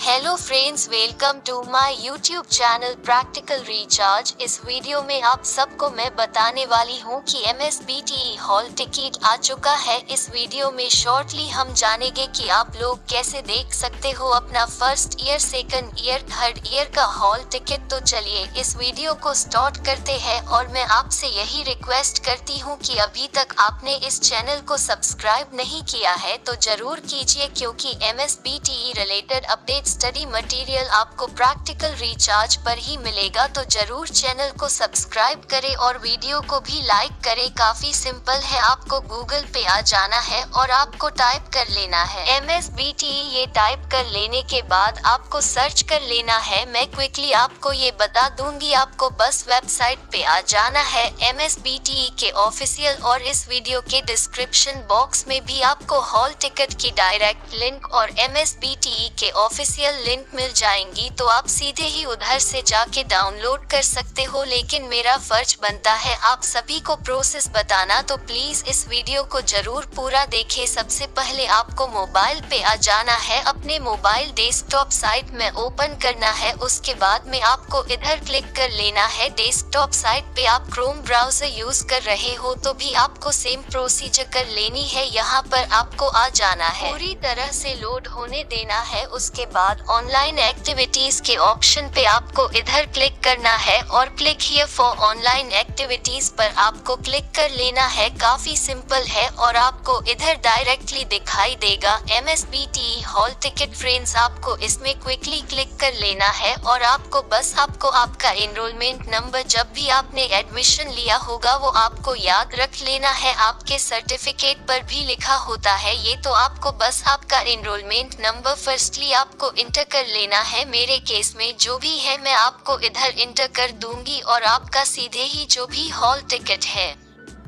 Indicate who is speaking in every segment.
Speaker 1: Hello friends, welcome to my YouTube channel practical recharge. इस video में आप सबको मैं बताने वाली हूं कि MSBTE हॉल टिकट आ चुका है। इस वीडियो में शॉर्टली हम जानेंगे कि आप लोग कैसे देख सकते हो अपना first year, second year, third year का हॉल टिकट। तो चलिए इस वीडियो को स्टार्ट करते हैं और मैं आपसे यही रिक्वेस्ट करती हूँ कि अभी तक आपने इस चैनल को सब्सक्राइब नहीं किया है तो जरूर कीजिए, क्योंकि MSBTE related update study material आपको प्रैक्टिकल रिचार्ज पर ही मिलेगा। तो जरूर चैनल को सब्सक्राइब करें और वीडियो को भी लाइक करें। काफी सिंपल है, आपको गूगल पे आ जाना है और आपको टाइप कर लेना है MSBTE। ये टाइप कर लेने के बाद आपको सर्च कर लेना है। मैं क्विकली आपको ये बता दूंगी, आपको बस वेबसाइट पे आ जाना है MSBTE के ऑफिशियल, और इस वीडियो के डिस्क्रिप्शन बॉक्स में भी आपको हॉल टिकट की डायरेक्ट लिंक और MSBTE के ऑफिशियल लिंक मिल जाएंगी। तो आप सीधे ही उधर से जाके डाउनलोड कर सकते हो, लेकिन मेरा फर्ज बनता है आप सभी को प्रोसेस बताना, तो प्लीज इस वीडियो को जरूर पूरा देखें। सबसे पहले आपको मोबाइल पे आ जाना है, अपने मोबाइल डेस्कटॉप साइट में ओपन करना है। उसके बाद में आपको इधर क्लिक कर लेना है डेस्कटॉप साइट पे। आप क्रोम ब्राउजर यूज कर रहे हो तो भी आपको सेम प्रोसीजर कर लेनी है। यहाँ पर आपको आ जाना है, पूरी तरह से लोड होने देना है। उसके बाद ऑनलाइन एक्टिविटीज के ऑप्शन पे आपको इधर क्लिक करना है और click here for online activities पर आपको क्लिक कर लेना है। काफी सिंपल है और आपको इधर डायरेक्टली दिखाई देगा MSBTE हॉल टिकट। फ्रेंड्स, आपको इसमें क्विकली क्लिक कर लेना है और आपको आपका एनरोलमेंट नंबर जब भी आपने एडमिशन लिया होगा वो आपको याद रख लेना है। आपके सर्टिफिकेट पर भी लिखा होता है ये, तो आपको बस आपका एनरोलमेंट नंबर फर्स्टली आपको इंटर कर लेना है। मेरे केस में जो भी है मैं आपको इधर इंटर कर दूंगी और आपका सीधे ही जो भी हॉल टिकट है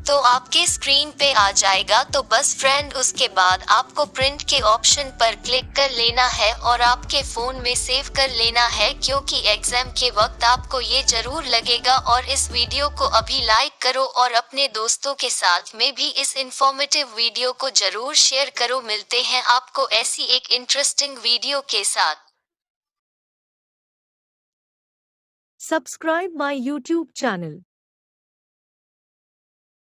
Speaker 1: तो आपके स्क्रीन पे आ जाएगा। तो बस फ्रेंड, उसके बाद आपको प्रिंट के ऑप्शन पर क्लिक कर लेना है और आपके फोन में सेव कर लेना है, क्योंकि एग्जाम के वक्त आपको ये जरूर लगेगा। और इस वीडियो को अभी लाइक करो और अपने दोस्तों के साथ में भी इस इंफॉर्मेटिव वीडियो को जरूर शेयर करो। मिलते हैं आपको ऐसी एक इंटरेस्टिंग वीडियो के साथ।
Speaker 2: Subscribe my YouTube channel.